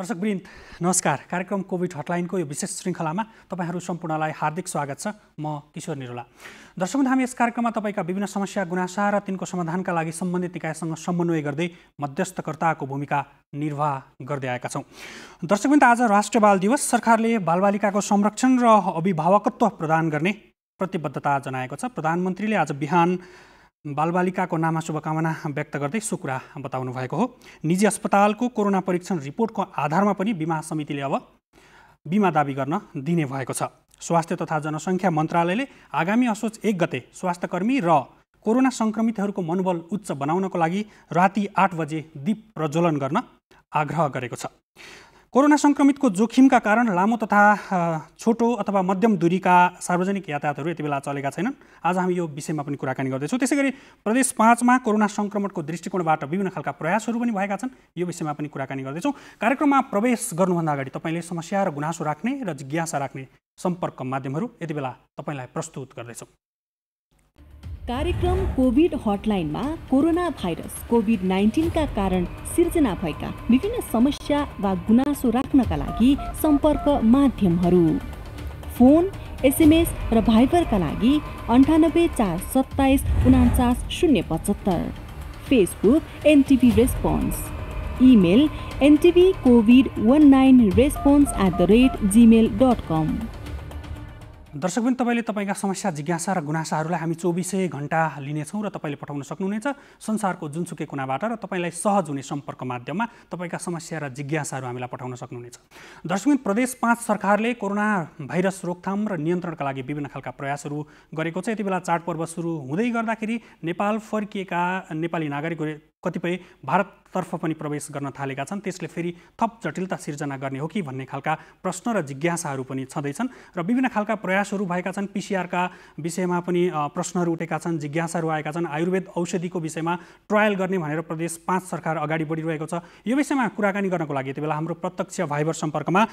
दर्शकवृन्द नमस्कार। कार्यक्रम कोभिड हटलाइनको यो विशेष श्रृङ्खलामा तपाईहरू सम्पूर्णलाई हार्दिक स्वागत छ। म किशोर निरोला। दर्शकवृन्द, हामी यस कार्यक्रममा तपाईका विभिन्न समस्या गुनासा र तिनको समाधानका लागि सम्बन्धित निकायसँग समन्वय गर्दै मध्यस्थकर्ताको भूमिका निर्वाह गर्दै आएका छौँ। दर्शकवृन्द, आज राष्ट्रिय बाल दिवस। सरकारले बालबालिकाको संरक्षण र अभिभावकत्व प्रदान गर्ने प्रतिबद्धता जनाएको छ। प्रधानमन्त्रीले आज बिहान बालबालिकाको नाममा शुभकामना व्यक्त गर्दै सो कुरा बताउनु भएको हो। निजी अस्पतालको कोरोना परीक्षण रिपोर्टको आधारमा पनि बिमा समितिले अब बिमा दाबी गर्न दिने भएको छ। स्वास्थ्य तथा जनसङ्ख्या मन्त्रालयले आगामी असोज 1 गते स्वास्थ्यकर्मी र कोरोना सङ्क्रमितहरूको मनोबल उच्च बनाउनको लागि राति 8 बजे दीप प्रज्वलन गर्न आग्रह गरेको छ। कोरोना सङ्क्रमितको जोखिमका कारण लामो तथा छोटो अथवा मध्यम दूरीका सार्वजनिक यातायातहरू यति बेला चलेका छैनन्। आज हामी यो विषयमा पनि कुराकानी गर्दैछौँ। त्यसैगरी प्रदेश 5 मा कोरोना सङ्क्रमणको दृष्टिकोणबाट विभिन्न खालका प्रयासहरू पनि भएका छन्। यो विषयमा पनि कुराकानी गर्दैछौँ। कार्यक्रममा प्रवेश गर्नुभन्दा अगाडि तपाईँले समस्या र गुनासो राख्ने र जिज्ञासा राख्ने सम्पर्क माध्यमहरू यति बेला तपाईँलाई प्रस्तुत गर्दैछौँ। कार्यक्रम कोभिड हटलाइनमा कोरोना भाइरस कोभिड-19 का कारण सिर्जना भएका विभिन्न समस्या वा गुनासो राख्नका लागि सम्पर्क माध्यमहरू फोन, एसएमएस र भाइबरका लागि 98 427 49 075, Facebook NTV response, email ntvcovid19response@gmail.com। दर्शकवृन्द, तपाईँले तपाईँका समस्या जिज्ञासा र गुनासाहरूलाई हामी 24 घण्टा लिनेछौँ र तपाईँले पठाउन सक्नुहुनेछ संसारको जुनसुकै कुनाबाट र तपाईँलाई सहज हुने सम्पर्क माध्यममा तपाईँका समस्या र जिज्ञासाहरू हामीलाई पठाउन सक्नुहुनेछ। दर्शकवृन्द, प्रदेश 5 सरकारले कोरोना भाइरस रोकथाम र नियन्त्रणका लागि विभिन्न खालका प्रयासहरू गरेको छ। यति बेला चाडपर्व सुरु हुँदै गर्दाखेरि नेपाल फर्किएका नेपाली नागरिकहरू कतिपय भारततर्फ पनि प्रवेश गर्न थालेका छन्। त्यसले फेरि थप जटिलता सिर्जना गर्ने हो कि भन्ने खालका प्रश्न र जिज्ञासाहरू पनि छँदैछन् र विभिन्न खालका प्रयासहरू भएका छन्। पीसीआरका विषयमा पनि प्रश्नहरू उठेका छन्, जिज्ञासाहरू आएका छन्। आयुर्वेद औषधिको विषयमा ट्रायल गर्ने भनेर प्रदेश 5 सरकार अगाडि बढिरहेको छ। यो विषयमा कुराकानी गर्नको लागि यति बेला हाम्रो प्रत्यक्ष भाइबर सम्पर्कमा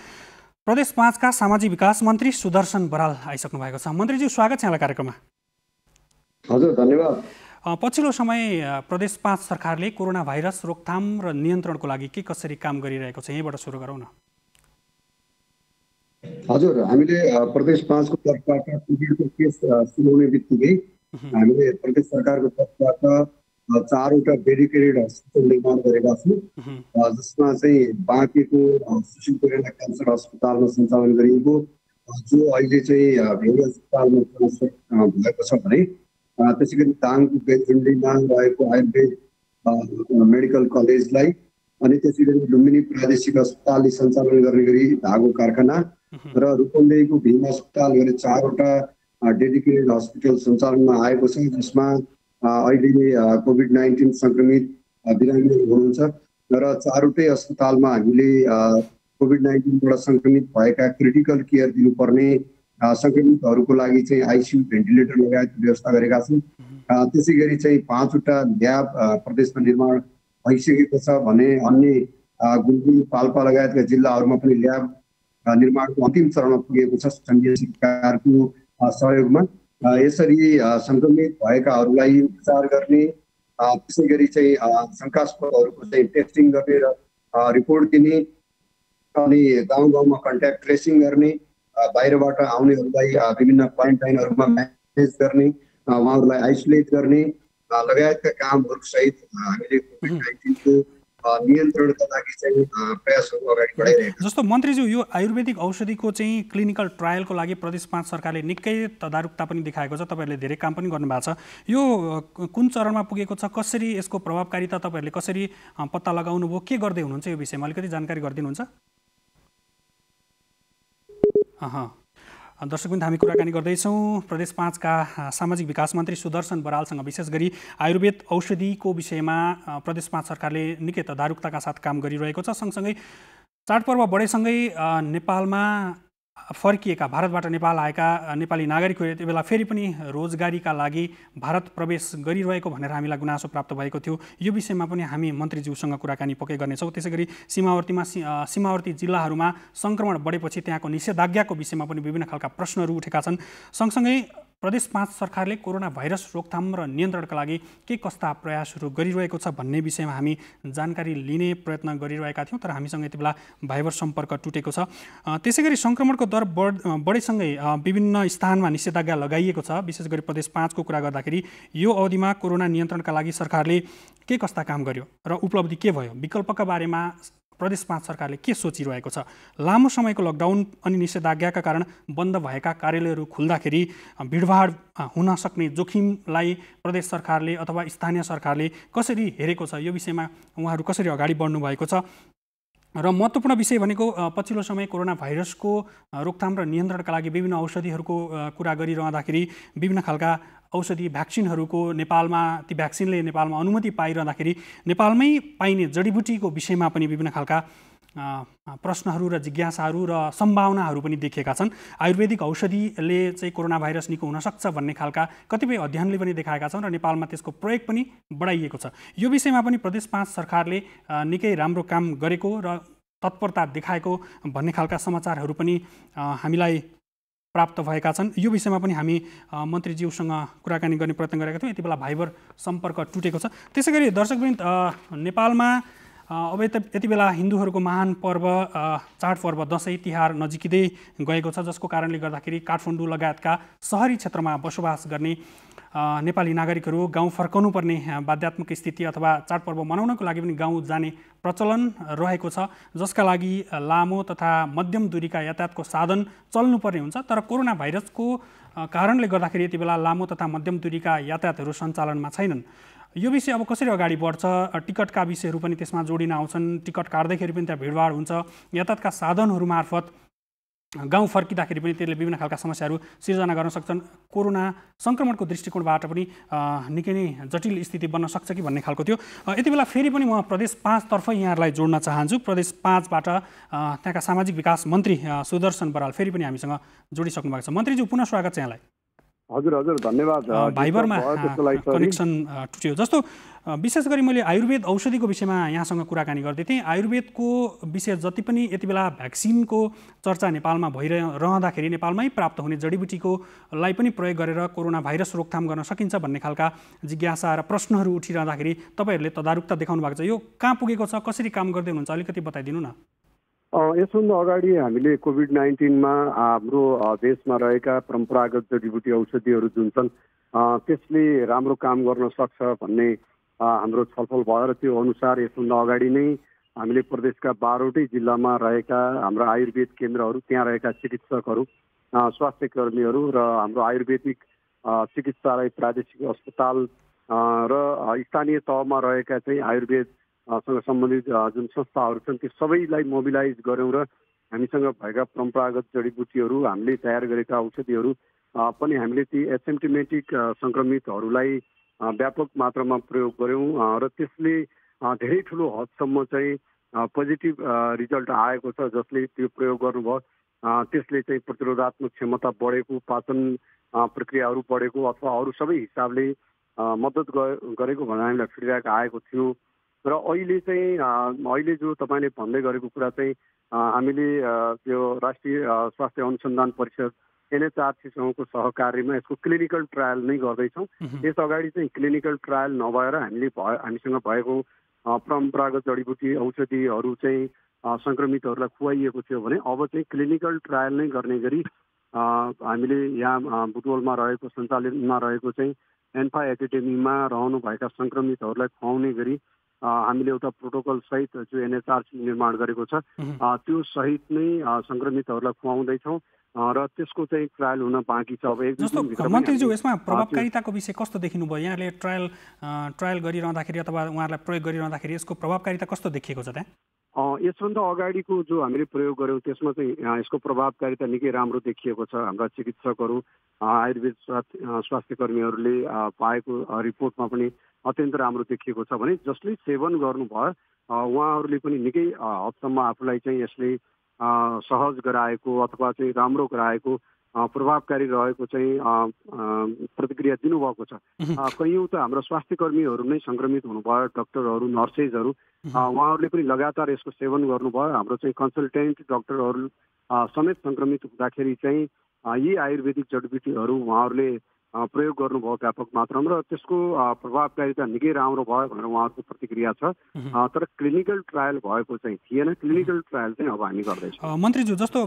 प्रदेश 5 का सामाजिक विकास मन्त्री सुदर्शन बराल आइसक्नु भएको छ। मन्त्रीज्यू, स्वागत छ यहाँलाई कार्यक्रममा। हजुर, धन्यवाद। पछिल्लो समय प्रदेश 5 सरकारले कोरोना भाइरस रोकथाम र नियन्त्रणको लागि के कसरी काम गरिरहेको छ, यहीँबाट सुरु गरौँ न। हजुर, हामीले प्रदेश 5 को तर्फबाट कोभिडको केस सुरु हुने बित्तिकै हामीले प्रदेश सरकारको तर्फबाट 4 वटा डेडिकेटेड हस्पिटल निर्माण गरेका छौँ, जसमा चाहिँ बाँकेको सुशील कोइराला क्यान्सर अस्पतालमा सञ्चालन गरिएको, जो अहिले चाहिँ भेरी अस्पतालमा भएको छ भने त्यसै गरी दाङको बेलझुन्डीमा रहेको आयुर्वेद मेडिकल कलेजलाई अनि त्यसै गरी लुम्बिनी प्रादेशिक अस्पतालले सञ्चालन गर्ने गरी धागो कारखाना र रूपन्देहीको भीम अस्पताल गरी 4 वटा डेडिकेटेड हस्पिटल सञ्चालनमा आएको छ, जसमा अहिले कोभिड-19 सङ्क्रमित बिरामीहरू हुनुहुन्छ र 4 वटै अस्पतालमा हामीले कोभिड-19बाट सङ्क्रमित भएका क्रिटिकल केयर दिनुपर्ने सङ्क्रमितहरूको लागि चाहिँ आइसियु भेन्टिलेटर लगायत व्यवस्था गरेका छौँ। त्यसै गरी चाहिँ 5 वटा ल्याब प्रदेशमा निर्माण भइसकेको छ भने अन्य गुल्मी, पाल्पा लगायतका जिल्लाहरूमा पनि ल्याब निर्माणको अन्तिम चरणमा पुगेको छ सङ्घीय सरकारको सहयोगमा। यसरी सङ्क्रमित भएकाहरूलाई उपचार गर्ने, त्यसै गरी चाहिँ शङ्कास्पदहरूको चाहिँ टेस्टिङ गर्ने र रिपोर्ट दिने अनि गाउँ गाउँमा कन्ट्याक्ट ट्रेसिङ गर्ने, बाहिरबाट आउनेहरूलाई विभिन्न क्वारेन्टाइनहरूमा म्यानेज गर्ने, उहाँहरूलाई आइसोलेट गर्ने लगायतका कामहरू सहित हामीले कोभिड-19 को नियन्त्रणका लागि चाहिँ प्रयासहरू अगाडि बढाइरहेका छौँ। जस्तो मन्त्रीज्यू, यो आयुर्वेदिक औषधिको चाहिँ क्लिनिकल ट्रायलको लागि प्रदेश 5 सरकारले निकै तदारुकता पनि देखाएको छ। तपाईँहरूले धेरै काम पनि गर्नुभएको छ। यो कुन चरणमा पुगेको छ, कसरी यसको प्रभावकारिता तपाईँहरूले कसरी पत्ता लगाउनु भयो, के गर्दै हुनुहुन्छ, यो विषयमा अलिकति जानकारी गरिदिनुहुन्छ? दर्शकवृन्द, हामी कुराकानी गर्दैछौँ प्रदेश 5 का सामाजिक विकास मन्त्री सुदर्शन बरालसँग। विशेष गरी आयुर्वेद औषधिको विषयमा प्रदेश 5 सरकारले निकै तदारुकताका साथ काम गरिरहेको छ। सँगसँगै चाडपर्व बढेसँगै नेपालमा फर्किएका, भारतबाट नेपाल आएका नेपाली नागरिकहरू यति बेला फेरि पनि रोजगारीका लागि भारत प्रवेश गरिरहेको भनेर हामीलाई गुनासो प्राप्त भएको थियो। यो विषयमा पनि हामी मन्त्रीज्यूसँग कुराकानी पक्कै गर्नेछौँ। त्यसै गरी सीमावर्ती जिल्लाहरूमा सङ्क्रमण बढेपछि त्यहाँको निषेधाज्ञाको विषयमा पनि विभिन्न खालका प्रश्नहरू उठेका छन्। सँगसँगै प्रदेश 5 सरकारले कोरोना भाइरस रोकथाम र नियन्त्रणका लागि के कस्ता प्रयासहरू गरिरहेको छ भन्ने विषयमा हामी जानकारी लिने प्रयत्न गरिरहेका थियौँ, तर हामीसँग यति बेला भाइबर सम्पर्क टुटेको छ। त्यसैगरी सङ्क्रमणको दर बढेसँगै विभिन्न स्थानमा निषेधाज्ञा लगाइएको छ। विशेष गरी प्रदेश 5 को कुरा गर्दाखेरि यो अवधिमा कोरोना नियन्त्रणका लागि सरकारले के कस्ता काम गर्यो र उपलब्धि के भयो, विकल्पका बारेमा प्रदेश 5 सरकारले के सोचिरहेको छ। लामो समयको लकडाउन अनि निषेधाज्ञाका कारण बन्द भएका कार्यालयहरू खुल्दाखेरि भिडभाड हुन सक्ने जोखिमलाई प्रदेश सरकारले अथवा स्थानीय सरकारले कसरी हेरेको छ, यो विषयमा उहाँहरू कसरी अगाडि बढ्नु भएको छ। र महत्त्वपूर्ण विषय भनेको पछिल्लो समय कोरोना भाइरसको रोकथाम र नियन्त्रणका लागि विभिन्न औषधिहरूको कुरा गरिरहँदाखेरि विभिन्न खालका औषधि भ्याक्सिनहरूको नेपालमा ती भ्याक्सिनले नेपालमा अनुमति पाइरहँदाखेरि नेपालमै पाइने जडीबुटीको विषयमा पनि विभिन्न खालका प्रश्नहरू र जिज्ञासाहरू र सम्भावनाहरू पनि देखिएका छन्। आयुर्वेदिक औषधिले चाहिँ कोरोना भाइरस निको हुनसक्छ भन्ने खालका कतिपय अध्ययनले पनि देखाएका छन् र नेपालमा त्यसको प्रयोग पनि बढाइएको छ। यो विषयमा पनि प्रदेश 5 सरकारले निकै राम्रो काम गरेको र तत्परता देखाएको भन्ने खालका समाचारहरू पनि हामीलाई प्राप्त भएका छन्। यो विषयमा पनि हामी मन्त्रीज्यूसँग कुराकानी गर्ने प्रयत्न गरेका थियौँ। यति बेला भाइबर सम्पर्क टुटेको छ। त्यसैगरी दर्शकवृन्द, नेपालमा अब यति बेला हिन्दूहरूको महान पर्व चाडपर्व दसैँ तिहार नजिकिँदै गएको छ, जसको कारणले गर्दाखेरि काठमाडौँ लगायतका सहरी क्षेत्रमा बसोबास गर्ने नेपाली नागरिकहरू गाउँ फर्कनुपर्ने बाध्यात्मक स्थिति अथवा चाडपर्व मनाउनको लागि पनि गाउँ जाने प्रचलन रहेको छ, जसका लागि लामो तथा मध्यम दूरीका यातायातको साधन चल्नुपर्ने हुन्छ। तर कोरोना भाइरसको कारणले गर्दाखेरि यति बेला लामो तथा मध्यम दूरीका यातायातहरू सञ्चालनमा छैनन्। यो विषय अब कसरी अगाडि बढ्छ, टिकटका विषयहरू पनि त्यसमा जोडिन आउँछन्। टिकट काट्दाखेरि पनि त्यहाँ भिडभाड हुन्छ। यातायातका साधनहरू मार्फत गाउँ फर्किँदाखेरि पनि त्यसले विभिन्न खालका समस्याहरू सिर्जना गर्न सक्छन्। कोरोना सङ्क्रमणको दृष्टिकोणबाट पनि निकै नै जटिल स्थिति बन्न सक्छ कि भन्ने खालको थियो। यति बेला फेरि पनि म प्रदेश 5 तर्फ यहाँहरूलाई जोड्न चाहन्छु। प्रदेश 5बाट त्यहाँका सामाजिक विकास मन्त्री सुदर्शन बराल फेरि पनि हामीसँग जोडिसक्नु भएको छ। मन्त्रीज्यू, पुनः स्वागत छ यहाँलाई। हजुर धन्यवाद। भाइबरमा कनेक्सन टुट्यो। जस्तो विशेष गरी मैले आयुर्वेद औषधिको विषयमा यहाँसँग कुराकानी गर्दै थिएँ। आयुर्वेदको विषय जति पनि यति बेला भ्याक्सिनको चर्चा नेपालमा भइरहँदाखेरि नेपालमै प्राप्त हुने जडीबुटीकोलाई पनि प्रयोग गरेर कोरोना भाइरस रोकथाम गर्न सकिन्छ भन्ने खालका जिज्ञासा र प्रश्नहरू उठिरहँदाखेरि तपाईँहरूले तदारुकता देखाउनु भएको छ। यो कहाँ पुगेको छ, कसरी काम गर्दै हुनुहुन्छ, अलिकति बताइदिनु न। यसभन्दा अगाडि हामीले कोभिड-19मा हाम्रो देशमा रहेका परम्परागत जडीबुटी औषधिहरू जुन छन् त्यसले राम्रो काम गर्न सक्छ भन्ने हाम्रो छलफल भयो र त्यो अनुसार यसभन्दा अगाडि नै हामीले प्रदेशका 12वटै जिल्लामा रहेका हाम्रा आयुर्वेद केन्द्रहरू, त्यहाँ रहेका चिकित्सकहरू, स्वास्थ्य कर्मीहरू र हाम्रो आयुर्वेदिक चिकित्सालय, प्रादेशिक अस्पताल र स्थानीय तहमा रहेका चाहिँ आयुर्वेद सँग सम्बन्धित जुन संस्थाहरू छन् त्यो सबैलाई मोबिलाइज गऱ्यौँ र हामीसँग भएका परम्परागत जडीबुटीहरू, हामीले तयार गरेका औषधिहरू पनि हामीले ती एसिम्प्टोमेटिक सङ्क्रमितहरूलाई व्यापक मात्रामा प्रयोग गऱ्यौँ र त्यसले धेरै ठुलो हदसम्म चाहिँ पोजिटिभ रिजल्ट आएको छ। जसले त्यो प्रयोग गर्नुभयो त्यसले चाहिँ प्रतिरोधात्मक क्षमता बढेको, पाचन प्रक्रियाहरू बढेको अथवा अरू सबै हिसाबले मद्दत गरेको भनेर हामीलाई फिडब्याक आएको थियो। र अहिले जो तपाईँले भन्दै गरेको कुरा चाहिँ हामीले त्यो राष्ट्रिय स्वास्थ्य अनुसन्धान परिषद NHRCसँगको सहकार्यमा यसको क्लिनिकल ट्रायल नै गर्दैछौँ। यस अगाडि चाहिँ क्लिनिकल ट्रायल नभएर हामीसँग भएको परम्परागत जडीबुटी औषधिहरू चाहिँ सङ्क्रमितहरूलाई खुवाइएको थियो भने अब चाहिँ क्लिनिकल ट्रायल नै गर्ने गरी हामीले यहाँ बुटवलमा रहेको सञ्चालनमा रहेको चाहिँ एन्फा एकाडेमीमा रहनुभएका सङ्क्रमितहरूलाई खुवाउने गरी हामीले एउटा प्रोटोकल सहित जो NHRC निर्माण गरेको छ त्यो सहित नै सङ्क्रमितहरूलाई खुवाउँदैछौँ र त्यसको चाहिँ ट्रायल हुन बाँकी छ। अब मन्त्रीज्यू, यसमा प्रभावकारिताको विषय कस्तो देखिनुभयो? यहाँले ट्रायल गरिरहँदाखेरि अथवा उहाँहरूलाई प्रयोग गरिरहँदाखेरि यसको प्रभावकारिता कस्तो देखिएको छ त्यहाँ? यसभन्दा अगाडिको जो हामीले प्रयोग गऱ्यौँ त्यसमा चाहिँ यसको प्रभावकारिता निकै राम्रो देखिएको छ। हाम्रा चिकित्सकहरू, आयुर्वेद स्वास्थ्य कर्मीहरूले पाएको रिपोर्टमा पनि अत्यन्त राम्रो देखिएको छ भने जसले सेवन गर्नुभयो उहाँहरूले पनि निकै हदसम्म आफूलाई चाहिँ यसले सहज गराएको अथवा चाहिँ राम्रो गराएको प्रभावकारी रहेको चाहिँ प्रतिक्रिया दिनुभएको छ। कयौँ त हाम्रो स्वास्थ्य कर्मीहरू नै सङ्क्रमित हुनुभयो, डक्टरहरू, नर्सेसहरू, उहाँहरूले पनि लगातार यसको सेवन गर्नुभयो। हाम्रो चाहिँ कन्सल्टेन्ट डक्टरहरू समेत सङ्क्रमित हुँदाखेरि चाहिँ यी आयुर्वेदिक जडीबुटीहरू उहाँहरूले प्रयोग गर्नुभयो व्यापक मात्रामा र त्यसको प्रभावकारिता निकै राम्रो भयो भनेर उहाँहरूको प्रतिक्रिया छ। तर क्लिनिकल ट्रायल भएको चाहिँ थिएन। क्लिनिकल ट्रायल चाहिँ अब हामी गर्दैछौँ। मन्त्रीज्यू, जस्तो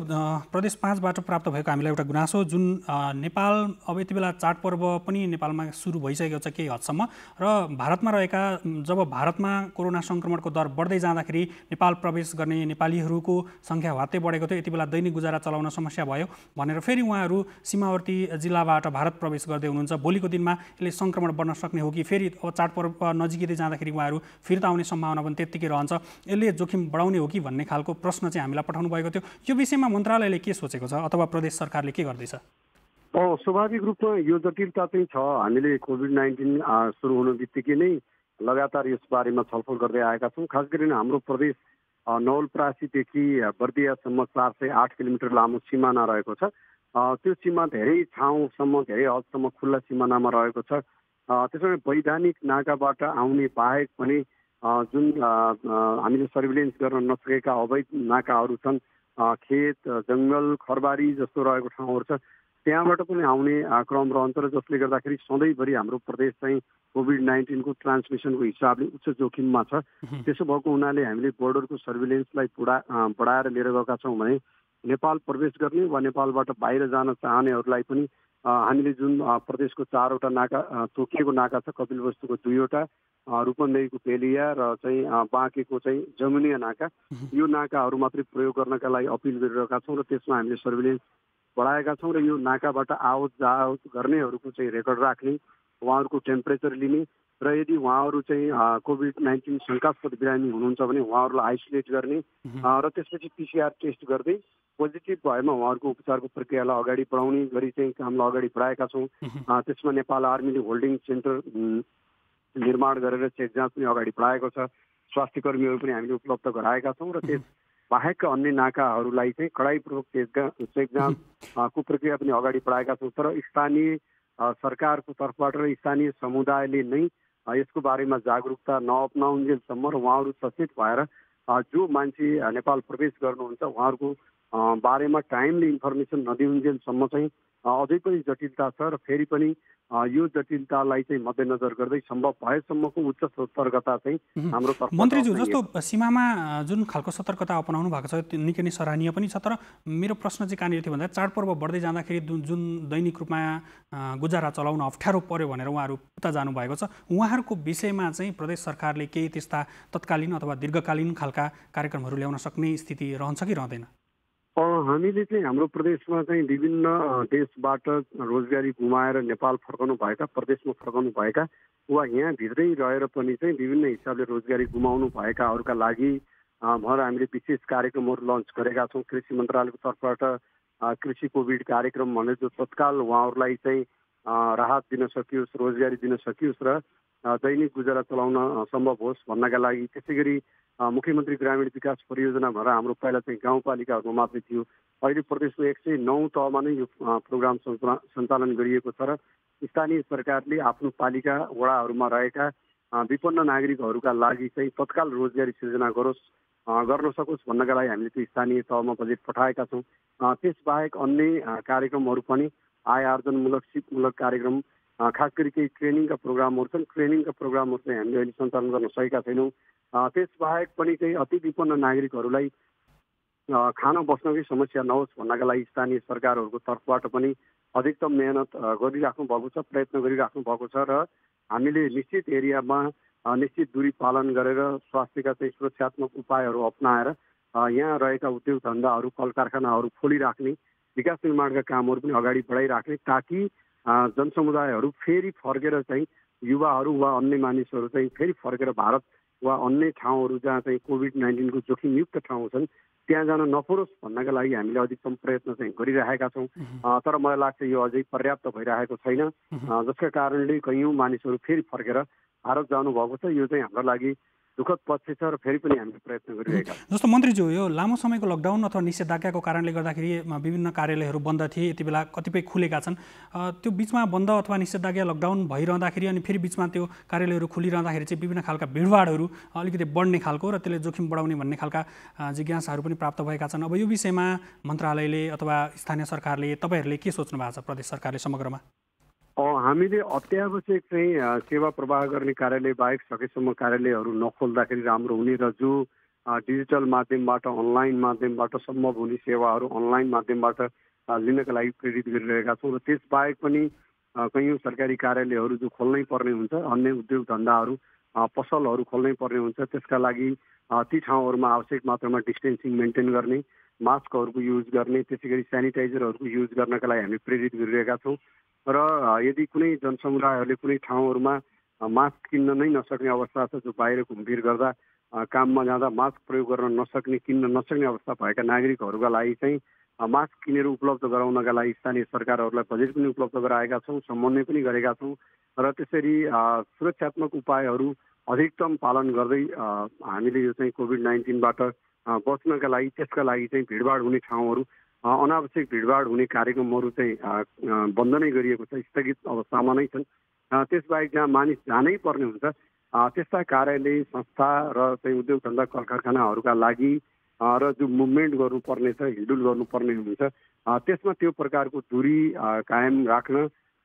प्रदेश 5बाट प्राप्त भएको हामीलाई एउटा गुनासो, जुन नेपाल अब यति बेला चाडपर्व पनि नेपालमा सुरु भइसकेको छ केही हदसम्म, र भारतमा रहेका जब भारतमा कोरोना सङ्क्रमणको दर बढ्दै जाँदाखेरि नेपाल प्रवेश गर्ने नेपालीहरूको सङ्ख्या ह्वात्तै बढेको थियो। यति बेला दैनिक गुजारा चलाउन समस्या भयो भनेर फेरि उहाँहरू सीमावर्ती जिल्लाबाट भारत प्रवेश गर्दै हुनुहुन्छ। भोलिको दिनमा यसले सङ्क्रमण बढ्न सक्ने हो कि फेरि अब चाडपर्व नजिकै जाँदाखेरि उहाँहरू फिर्ता आउने सम्भावना पनि त्यत्तिकै रहन्छ, यसले जोखिम बढाउने हो कि भन्ने खालको प्रश्न चाहिँ हामीलाई पठाउनु भएको थियो। यो विषयमा मन्त्रालयले के सोचेको छ अथवा प्रदेश सरकारले के गर्दैछ? स्वाभाविक रूपमा यो जटिलता चाहिँ छ। हामीले कोभिड-19 सुरु हुनु बित्तिकै नै लगातार यस बारेमा छलफल गर्दै आएका छौँ। खास गरी हाम्रो प्रदेश नवलपरासीदेखि बर्दियासम्म 408 किलोमिटर लामो सिमाना रहेको छ। त्यो सीमा धेरै ठाउँसम्म, धेरै हदसम्म खुल्ला सिमानामा रहेको छ। त्यसमा वैधानिक नाकाबाट आउने बाहेक पनि जुन हामीले सर्भिलेन्स गर्न नसकेका अवैध नाकाहरू छन्, खेत, जङ्गल, खरबारी जस्तो रहेको ठाउँहरू छ, त्यहाँबाट पनि आउने क्रम रहन्छ र जसले गर्दाखेरि सधैँभरि हाम्रो प्रदेश चाहिँ कोभिड-19 को ट्रान्समिसनको हिसाबले उच्च जोखिममा छ। त्यसो भएको हुनाले हामीले बोर्डरको सर्भिलेन्सलाई बढाएर लिएर गएका छौँ भने नेपाल प्रवेश गर्ने वा नेपालबाट बाहिर जान चाहनेहरूलाई पनि हामीले जुन प्रदेशको 4वटा नाका तोकिएको नाका छ, कपिलवस्तुको 2वटा, रूपन्देहीको पेलिया र चाहिँ बाँकेको चाहिँ जमुनिया नाका, यो नाकाहरू मात्रै प्रयोग गर्नका लागि अपिल गरिरहेका छौँ र त्यसमा हामीले सर्भिलेन्स बढाएका छौँ र यो नाकाबाट आवत जावत गर्नेहरूको चाहिँ रेकर्ड राख्ने, उहाँहरूको टेम्परेचर लिने र यदि उहाँहरू चाहिँ कोभिड-19 शङ्कास्पद बिरामी हुनुहुन्छ भने उहाँहरूलाई आइसोलेट गर्ने र त्यसपछि PCR टेस्ट गर्दै पोजिटिभ भएमा उहाँहरूको उपचारको प्रक्रियालाई अगाडि बढाउने गरी चाहिँ कामलाई अगाडि बढाएका छौँ। त्यसमा नेपाल आर्मीले होल्डिङ सेन्टर निर्माण गरेर चेक जाँच पनि अगाडि बढाएको छ। स्वास्थ्य कर्मीहरू पनि हामीले उपलब्ध गराएका छौँ र त्यस बाहेक अन्य नाकाहरूलाई चाहिँ कडाइपूर्वक चेक जाँचको प्रक्रिया पनि अगाडि बढाएका छौँ। तर स्थानीय सरकारको तर्फबाट र स्थानीय समुदायले नै यसको बारेमा जागरुकता नअपनाउन्जेलसम्म र उहाँहरू सचेत भएर जो मान्छे नेपाल प्रवेश गर्नुहुन्छ उहाँहरूको बारेमा टाइमली इन्फर्मेसन नदिउन्जेलसम्म चाहिँ अझै पनि जटिलता छ र फेरि पनि यो जटिलतालाई चाहिँ मध्यनजर गर्दै सम्भव भएसम्मको उच्च सतर्कता चाहिँ हाम्रो तर्फ। मन्त्रीज्यू, जस्तो सीमामा जुन खालको सतर्कता अपनाउनु भएको छ त्यो निकै नै सराहनीय पनि छ। तर मेरो प्रश्न चाहिँ कहाँनिर थियो भन्दा चाडपर्व बढ्दै जाँदाखेरि जुन दैनिक रूपमा गुजारा चलाउन अप्ठ्यारो पर्यो भनेर उहाँहरू उता जानुभएको छ, उहाँहरूको विषयमा चाहिँ प्रदेश सरकारले केही त्यस्ता तत्कालीन अथवा दीर्घकालीन खालका कार्यक्रमहरू ल्याउन सक्ने स्थिति रहन्छ कि रहँदैन? हामीले चाहिँ हाम्रो प्रदेशमा चाहिँ विभिन्न देशबाट रोजगारी गुमाएर नेपाल फर्कनु भएका, प्रदेशमा फर्कनु भएका वा यहाँ भित्रै रहेर पनि चाहिँ विभिन्न हिसाबले रोजगारी गुमाउनु भएकाहरूका लागि हामीले विशेष कार्यक्रमहरू लन्च गरेका छौँ। कृषि मन्त्रालयको तर्फबाट कृषि कोभिड कार्यक्रम भनेर जो तत्काल उहाँहरूलाई चाहिँ राहत दिन सकियोस्, रोजगारी दिन सकियोस् र दैनिक गुजारा चलाउन सम्भव होस् भन्नका लागि। त्यसै गरी मुख्यमन्त्री ग्रामीण विकास परियोजना भनेर हाम्रो पहिला चाहिँ गाउँपालिकाहरूमा मात्रै थियो, अहिले प्रदेशको 109 तहमा नै यो प्रोग्राम सञ्चालन गरिएको छ र स्थानीय सरकारले आफ्नो पालिका वडाहरूमा रहेका विपन्न नागरिकहरूका लागि चाहिँ तत्काल रोजगारी सृजना गर्न सकोस् भन्नका लागि हामीले त्यो स्थानीय तहमा बजेट पठाएका छौँ। त्यसबाहेक अन्य कार्यक्रमहरू पनि आय आर्जनमूलक सिपमूलक कार्यक्रम, खास गरी केही ट्रेनिङका प्रोग्रामहरू छन्, ट्रेनिङका प्रोग्रामहरू चाहिँ हामीले अहिले सञ्चालन गर्न सकेका छैनौँ। त्यसबाहेक पनि चाहिँ अति विपन्न नागरिकहरूलाई खान बस्नकै समस्या नहोस् भन्नका लागि स्थानीय सरकारहरूको तर्फबाट पनि अधिकतम मेहनत गरिराख्नु भएको छ, प्रयत्न गरिराख्नु भएको छ र हामीले निश्चित एरियामा निश्चित दूरी पालन गरेर स्वास्थ्यका चाहिँ सुरक्षात्मक उपायहरू अप्नाएर यहाँ रहेका उद्योग धन्दाहरू, कल कारखानाहरू खोलिराख्ने, विकास निर्माणका कामहरू पनि अगाडि बढाइराख्ने, ताकि जनसमुदायहरू फेरि फर्केर चाहिँ युवाहरू वा अन्य मानिसहरू चाहिँ फेरि फर्केर भारत वा अन्य ठाउँहरू जहाँ चाहिँ कोभिड-19 को जोखिमयुक्त ठाउँ छन् त्यहाँ जान नपरोस् भन्नका लागि हामीले अधिकतम प्रयत्न चाहिँ गरिरहेका छौँ। तर मलाई लाग्छ यो अझै पर्याप्त भइरहेको छैन, जसका कारणले कैयौँ मानिसहरू फेरि फर्केर भारत जानुभएको छ। यो चाहिँ हाम्रो लागि दुःखद पक्ष छ र फेरि पनि हामीले प्रयत्न गरिरहेका छौँ। जस्तो मन्त्रीज्यू, यो लामो समयको लकडाउन अथवा निषेधाज्ञाको कारणले गर्दाखेरि विभिन्न कार्यालयहरू बन्द थिए, यति बेला कतिपय खुलेका छन्। त्यो बिचमा बन्द अथवा निषेधाज्ञा लकडाउन भइरहँदाखेरि अनि फेरि बिचमा त्यो कार्यालयहरू खुलिरहँदाखेरि चाहिँ विभिन्न खालका भिडभाडहरू अलिकति बढ्ने खालको र त्यसले जोखिम बढाउने भन्ने खालका जिज्ञासाहरू पनि प्राप्त भएका छन्। अब यो विषयमा मन्त्रालयले अथवा स्थानीय सरकारले, तपाईँहरूले के सोच्नु भएको छ, प्रदेश सरकारले समग्रमा? हामीले अत्यावश्यक चाहिँ सेवा प्रवाह गर्ने कार्यालय बाहेक सकेसम्म कार्यालयहरू नखोल्दाखेरि राम्रो हुने र जो डिजिटल माध्यमबाट, अनलाइन माध्यमबाट सम्भव हुने सेवाहरू अनलाइन माध्यमबाट लिनका लागि प्रेरित गरिरहेका छौँ। र त्यसबाहेक पनि कैयौँ सरकारी कार्यालयहरू जो खोल्नै पर्ने हुन्छ, अन्य उद्योग धन्दाहरू पसलहरू खोल्नै पर्ने हुन्छ, त्यसका लागि ती ठाउँहरूमा आवश्यक मात्रामा डिस्टेन्सिङ मेन्टेन गर्ने, मास्कहरूको युज गर्ने, त्यसै गरी सेनिटाइजरहरूको युज गर्नका लागि हामी प्रेरित गरिरहेका छौँ। र यदि कुनै जनसमुदायहरूले कुनै ठाउँहरूमा मास्क किन्न नै नसक्ने अवस्था छ, जो बाहिर घुमफिर गर्दा काममा जाँदा मास्क प्रयोग गर्न नसक्ने, किन्न नसक्ने अवस्था भएका नागरिकहरूका लागि चाहिँ मास्क किनेर उपलब्ध गराउनका लागि स्थानीय सरकारहरूलाई बजेट पनि उपलब्ध गराएका छौँ, समन्वय पनि गरेका छौँ। र त्यसरी सुरक्षात्मक उपायहरू अधिकतम पालन गर्दै हामीले यो चाहिँ कोभिड-19बाट बच्नका लागि, त्यसका लागि चाहिँ भिडभाड हुने ठाउँहरू, अनावश्यक भिडभाड हुने कार्यक्रमहरू चाहिँ बन्द नै गरिएको छ, स्थगित अवस्थामा नै छन्। त्यसबाहेक जहाँ मानिस जानै पर्ने हुन्छ त्यस्ता कार्यालय, संस्था र चाहिँ उद्योग धन्दा कल कारखानाहरूका लागि र जो मुभमेन्ट गर्नुपर्ने छ, हिँडुल गर्नुपर्ने हुन्छ, त्यसमा त्यो प्रकारको दूरी कायम राख्न,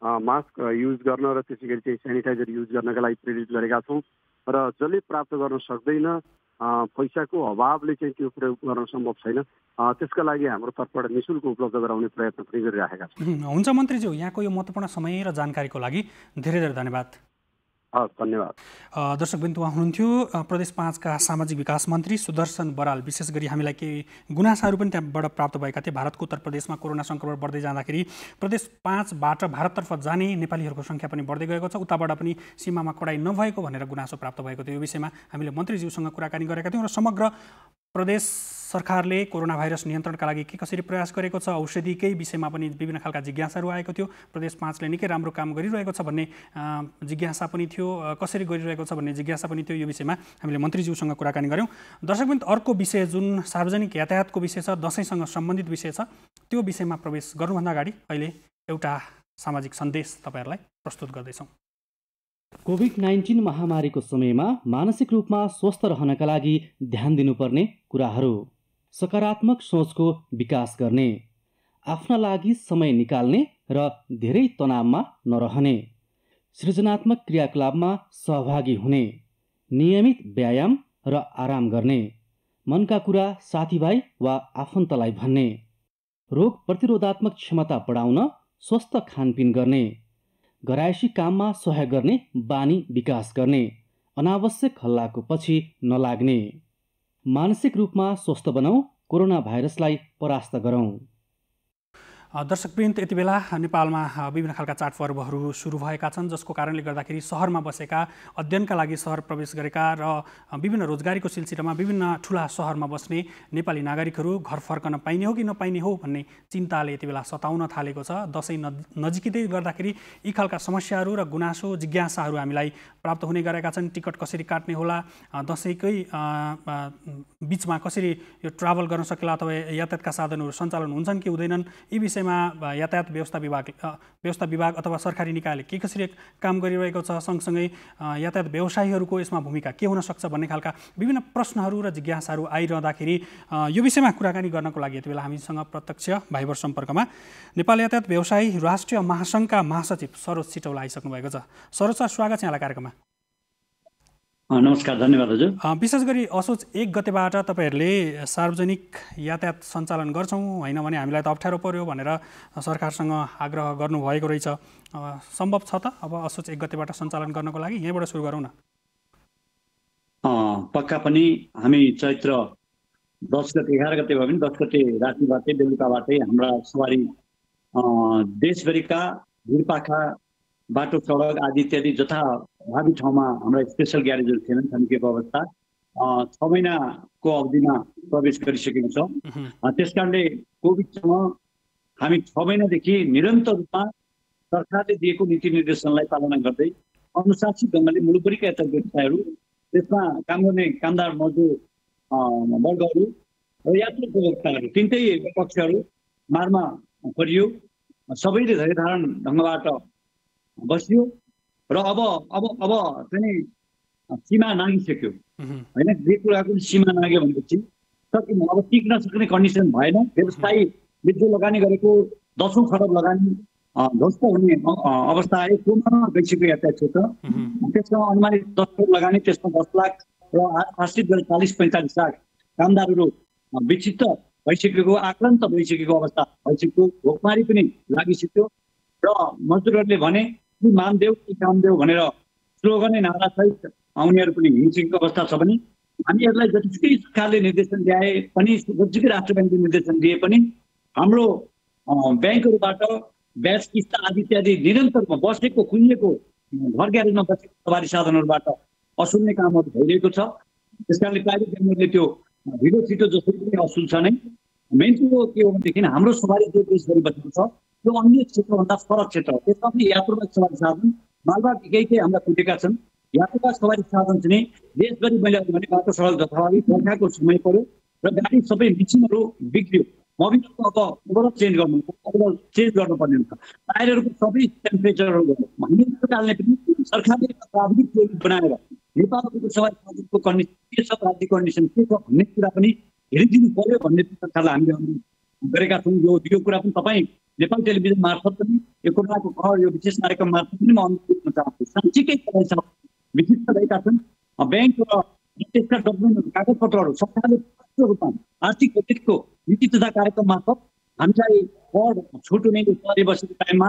मास्क युज गर्न र त्यसै गरी चाहिँ सेनिटाइजर युज गर्नका लागि प्रेरित गरेका छौँ। र जसले प्राप्त गर्न सक्दैन, पैसाको अभावले चाहिँ त्यो प्रयोग गर्न सम्भव छैन, त्यसका लागि हाम्रो तर्फबाट निःशुल्क उपलब्ध गराउने प्रयत्न पनि गरिरहेका छौँ। हुन्छ मन्त्रीज्यू, यहाँको यो महत्त्वपूर्ण समय र जानकारीको लागि धेरै धेरै धन्यवाद। धन्यवाद। दर्शकवृन्द, उहाँ हुनुहुन्थ्यो प्रदेश 5 का सामाजिक विकास मन्त्री सुदर्शन बराल। विशेष गरी हामीलाई केही गुनासाहरू पनि त्यहाँबाट प्राप्त भएका थिए। भारतको उत्तर प्रदेशमा कोरोना सङ्क्रमण बढ्दै जाँदाखेरि प्रदेश 5बाट भारततर्फ जाने नेपालीहरूको सङ्ख्या पनि बढ्दै गएको छ। उताबाट पनि सीमामा कडाइ नभएको भनेर गुनासो प्राप्त भएको थियो। यो विषयमा हामीले मन्त्रीज्यूसँग कुराकानी गरेका थियौँ र समग्र प्रदेश सरकारले कोरोना भाइरस नियन्त्रणका लागि के कसरी प्रयास गरेको छ, औषधिकै विषयमा पनि विभिन्न खालका जिज्ञासाहरू आएको थियो। प्रदेश 5ले निकै राम्रो काम गरिरहेको छ भन्ने जिज्ञासा पनि थियो, कसरी गरिरहेको छ भन्ने जिज्ञासा पनि थियो। यो विषयमा हामीले मन्त्रीज्यूसँग कुराकानी गऱ्यौँ। दर्शकवृन्द, अर्को विषय जुन सार्वजनिक यातायातको विषय छ, दसैँसँग सम्बन्धित विषय छ, त्यो विषयमा प्रवेश गर्नुभन्दा अगाडि अहिले एउटा सामाजिक सन्देश तपाईँहरूलाई प्रस्तुत गर्दैछौँ। कोभिड-19 महामारीको समयमा मानसिक रूपमा स्वस्थ रहनका लागि ध्यान दिनुपर्ने कुराहरू: सकारात्मक सोचको विकास गर्ने, आफ्ना लागि समय निकाल्ने र धेरै तनावमा नरहने, सृजनात्मक क्रियाकलापमा सहभागी हुने, नियमित व्यायाम र आराम गर्ने, मनका कुरा साथीभाइ वा आफन्तलाई भन्ने, रोग प्रतिरोधात्मक क्षमता बढाउन स्वस्थ खानपिन गर्ने, घरायसी काममा सहयोग गर्ने बानी विकास गर्ने, अनावश्यक हल्लाको पछि नलाग्ने। मानसिक रूपमा स्वस्थ बनाऊ, कोरोना भाइरसलाई परास्त गरौँ। दर्शकवृन्द, यति बेला नेपालमा विभिन्न खालका चाडपर्वहरू सुरु भएका छन्, जसको कारणले गर्दाखेरि सहरमा बसेका, अध्ययनका लागि सहर प्रवेश गरेका र विभिन्न रोजगारीको सिलसिलामा विभिन्न ठुला सहरमा बस्ने नेपाली नागरिकहरू घर फर्कन पाइने हो कि नपाइने हो भन्ने चिन्ताले यति बेला सताउन थालेको छ। दसैँ नजिकै गर्दाखेरि यी खालका समस्याहरू र गुनासो, जिज्ञासाहरू हामीलाई प्राप्त हुने गरेका छन्। टिकट कसरी काट्ने होला, दसैँकै बिचमा कसरी यो ट्राभल गर्न सकेला अथवा यातायातका साधनहरू सञ्चालन हुन्छन् कि हुँदैनन्, यी विषयमा यातायात व्यवस्था विभाग अथवा सरकारी निकायले के कसरी काम गरिरहेको छ, सँगसँगै यातायात व्यवसायीहरूको यसमा भूमिका के हुन सक्छ भन्ने खालका विभिन्न प्रश्नहरू र जिज्ञासाहरू आइरहँदाखेरि यो विषयमा कुराकानी गर्नको लागि यति बेला हामीसँग प्रत्यक्ष भाइबर सम्पर्कमा नेपाल यातायात व्यवसायी राष्ट्रिय महासङ्घका महासचिव सरोज सिटौला आइसक्नु भएको छ। सरोज सर, स्वागत छ यहाँलाई कार्यक्रममा। नमस्कार, धन्यवाद हजुर। विशेष गरी असोज 1 गतेबाट तपाईँहरूले सार्वजनिक यातायात सञ्चालन गर्छौँ, होइन भने हामीलाई त अप्ठ्यारो पर्यो भनेर सरकारसँग आग्रह गर्नुभएको रहेछ। सम्भव छ त अब असोज 1 गतेबाट सञ्चालन गर्नको लागि? यहीँबाट सुरु गरौँ न। पक्का पनि हामी चैत्र 10 गते 11 गते भयो भने 10 गते रातिबाटै बेलुकाबाटै हाम्रा सवारी देशभरिका भिरपाखा बाटो सडक आदि इत्यादि जथाभावी ठाउँमा हाम्रा स्पेसल ग्यारेजहरू थिएनन्, छन्किएको अवस्था 6 महिनाको अवधिमा प्रवेश गरिसकेको छ। त्यस कारणले कोभिडसँग हामी 6 महिनादेखि निरन्तर रूपमा सरकारले दिएको नीति निर्देशनलाई पालना गर्दै अनुशासित ढङ्गले मुलुकभरिका यातायात व्यवसायहरू त्यसमा काम गर्ने कामदार मजदुर वर्गहरू र यात्रु उपभोक्ताहरू तिनटै पक्षहरू मारमा परियो। सबैले धैर्यधारण ढङ्गबाट बस्यो र अब अब अब चाहिँ सीमा नागिसक्यो होइन। जे कुराको सीमा नाग्यो भनेपछि सकिन, अब टिक्न सक्ने कन्डिसन भएन। व्यवसायी विद्युत लगानी गरेको 10औं खरब लगानी ध्वस्त हुने अवस्था आयो। पूर्णमा गइसक्यो यातायात क्षेत्र। त्यसमा अनुमानित 10 करोड लगानी, त्यसमा 10 लाख र आश्रित गरी 40-45 लाख कामदारहरू विक्षिप्त भइसकेको, आक्रान्त भइसकेको अवस्था भइसक्यो। भोकमारी पनि लागिसक्यो र मजदुरहरूले भने कि मानदेऊ कि कामदेऊ भनेर स्लोगनै नारा सहित उनीहरू पनि हिँडिसकेको अवस्था छ भने हामीहरूलाई जतिसुकै सरकारले निर्देशन दिए पनि, जतिसुकै राष्ट्र ब्याङ्कले निर्देशन दिए पनि हाम्रो ब्याङ्कहरूबाट ब्याज किस्ता आदि इत्यादि निरन्तर बसेको कुहिएको घर ग्यारेजमा बसेको सवारी साधनहरूबाट असुल्ने कामहरू भइरहेको छ। त्यस कारणले प्राइभेट ब्याङ्कहरूले त्यो ढिलो छिटो जसरी पनि असुल छ नै। मेन कुरो के हो भनेदेखि हाम्रो सवारी जो देशभरि बसेको छ त्यो अन्य क्षेत्रभन्दा फरक क्षेत्र हो। त्यसमा पनि यात्रुवाहक सवारी साधन मालवाहक एकै हाम्रा कुटेका छन्। यात्रुवाहक सवारी साधन चाहिँ देशभरि मैले भने बाटो सडक जथाभावी बर्खाको समय पर्यो र गाडी सबै मिसिनहरू बिग्रियो। मोबिलको अब ओभरअल चेन्ज गर्नुपर्ने हुन्छ। टायरहरूको सबै टेम्परेचरहरू भन्ने कारणले पनि सरकारले प्राविधिक प्रोजेक्ट बनाएर नेपालको सवारी साधनको कन्डिसन के छ, प्राविधिक कन्डिसन के छ भन्ने कुरा पनि हेरिदिनु पर्यो भन्ने सरकारलाई हामीले गरेका छौँ। यो कुरा पनि तपाईँ नेपाल टेलिभिजन मार्फत पनि यो कोरोनाको कहर यो विशेष कार्यक्रम मार्फत पनि म अनुरोध गर्न चाहन्छु। साँच्चीकै तपाईँ विशिष्ट रहेका छन् ब्याङ्क र त्यसका डकुमेन्टहरू कागजपत्रहरू सरकारले रूपमा आर्थिक बजेटको नीति तथा कार्यक्रम मार्फत हामीलाई पढ छुट हुने पढे बसेको टाइममा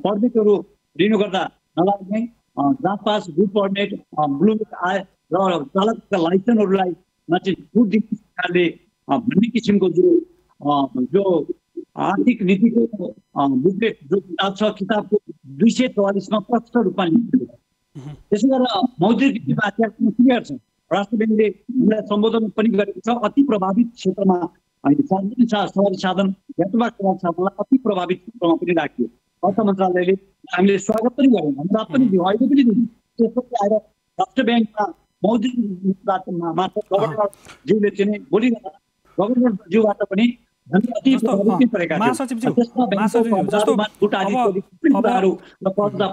पढ्नेहरू रिन्यू गर्दा नलाग्ने जाँच पास, गुड पर्नेट, ब्लु आए र चालकका लाइसेन्सहरूलाई चाहिँ छुट दिने सरकारले भन्ने किसिमको जो आर्थिक नीतिको बुकलेट जो किताब छ, किताबको 244मा प्रष्ट रूपमा लेखिएको छ। त्यसो गरेर मौद्रिक नीतिमा क्लियर छ। राष्ट्र ब्याङ्कले हामीलाई सम्बोधन पनि गरेको छ। अति प्रभावित क्षेत्रमा सार्वजनिक सवारी साधन, यात्रुवाहक सवारी साधनलाई अति प्रभावित क्षेत्रमा पनि राखियो। अर्थ मन्त्रालयले हामीले स्वागत पनि गर्यौँ, धन्यवाद पनि दियौँ, अहिले पनि दियौँ। त्यसपछि आएर राष्ट्र ब्याङ्कमा मौद्रिक मार्फत गभर्नरज्यूले चाहिँ बोलिरहँदा गभर्नरज्यूबाट पनि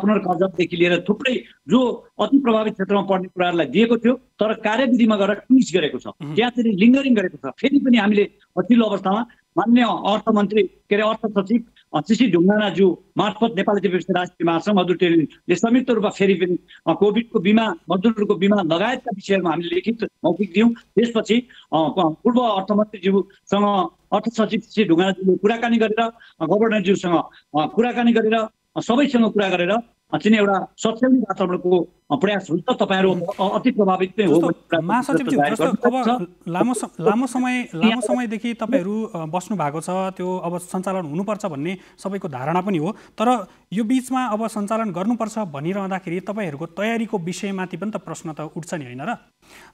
पुनर्कर्जादेखि लिएर थुप्रै जो अति प्रभावित क्षेत्रमा पर्ने कुराहरूलाई दिएको थियो तर कार्यविधिमा गएर ट्विस्ट गरेको छ, त्यहाँखेरि लिङ्गरिङ गरेको छ। फेरि पनि हामीले पछिल्लो अवस्थामा माननीय अर्थमन्त्री के अरे अर्थ सचिव सीसी ढुङ्गानाज्यू मार्फत नेपाली टेलिभिजन राष्ट्रिय महासङ्घ मजदुर टेलिभिजनले संयुक्त रूपमा फेरि पनि कोभिडको बिमा, मजदुरहरूको बिमा लगायतका विषयहरूमा हामीले लिखित मौखिक दियौँ। त्यसपछि पूर्व अर्थमन्त्रीज्यूसँग अर्थ सचिव श्री ढुङ्गानाज्यूले कुराकानी गरेर गभर्नरज्यूसँग कुराकानी गरेर सबैसँग कुरा गरेर चाहिँ एउटा सच्याउने वातावरणको प्रयास हुन्छ। तपाईँहरू अति प्रभावित नै हो। महासचिवज्यू, जस्तो अब लामो समयदेखि तपाईँहरू बस्नु भएको छ, त्यो अब सञ्चालन हुनुपर्छ भन्ने सबैको धारणा पनि हो। तर यो बिचमा अब सञ्चालन गर्नुपर्छ भनिरहँदाखेरि तपाईँहरूको तयारीको विषयमाथि पनि त प्रश्न त उठ्छ नि, होइन र?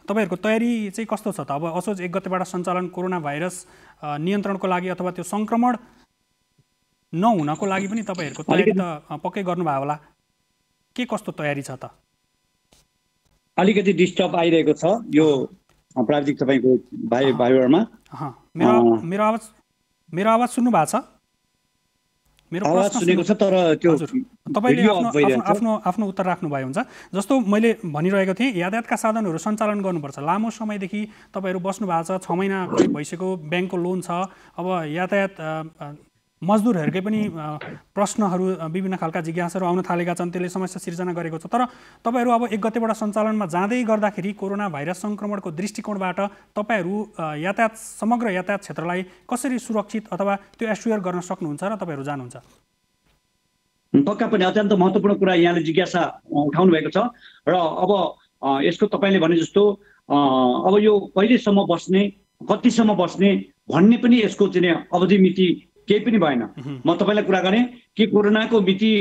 तपाईँहरूको तयारी चाहिँ कस्तो छ त? अब असोज 1 गतेबाट सञ्चालन कोरोना भाइरस नियन्त्रणको लागि अथवा त्यो सङ्क्रमण नहुनको लागि पनि तपाईँहरूको तयारी त पक्कै गर्नुभयो होला। के कस्तो तयारी छ त? अलिकति डिस्टर्ब आइरहेको छ यो प्राविधिक तपाईँको भाइबरमा। मेरो आवाज सुन्नु भएको छ? मेरो आवाज सुनेको छ तर त्यो तपाईले आफ्नो उत्तर राख्नुभयो हुन्छ। जस्तो मैले भनिरहेको थिएँ, यातायातका साधनहरू सञ्चालन गर्नुपर्छ। लामो समयदेखि तपाईँहरू बस्नु भएको छ, 6 महिना करिब भइसक्यो, ब्याङ्कको लोन छ। अब यातायात मजदुरहरूकै पनि प्रश्नहरू, विभिन्न खालका जिज्ञासाहरू आउन थालेका छन्, त्यसले समस्या सिर्जना गरेको छ। तर तपाईँहरू अब 1 गतेबाट सञ्चालनमा जाँदै गर्दाखेरि कोरोना भाइरस सङ्क्रमणको दृष्टिकोणबाट तपाईँहरू समग्र यातायात क्षेत्रलाई कसरी सुरक्षित अथवा त्यो एस्योर गर्न सक्नुहुन्छ र तपाईँहरू जानुहुन्छ? पक्का पनि अत्यन्त महत्त्वपूर्ण कुरा यहाँले जिज्ञासा उठाउनु भएको छ। र अब यसको तपाईँले भने जस्तो अब यो कहिलेसम्म बस्ने, कतिसम्म बस्ने भन्ने पनि यसको चाहिँ अवधि मिति केही पनि भएन। म तपाईँलाई कुरा गरेँ कि कोरोनाको मिति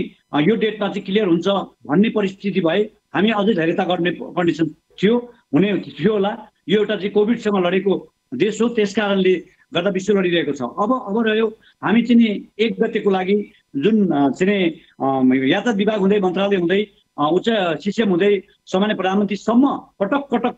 यो डेटमा चाहिँ क्लियर हुन्छ भन्ने परिस्थिति भए हामी अझै धैर्यता गर्ने कन्डिसन हुने थियो होला। यो एउटा चाहिँ कोभिडसँग लडेको देश हो, त्यस कारणले गर्दा विश्व लडिरहेको छ। अब रह्यो हामी चाहिँ 1 गतेको लागि जुन चाहिँ यातायात विभाग हुँदै मन्त्रालय हुँदै उच्च सिसिएम हुँदै सामान्य प्रधानमन्त्रीसम्म पटक पटक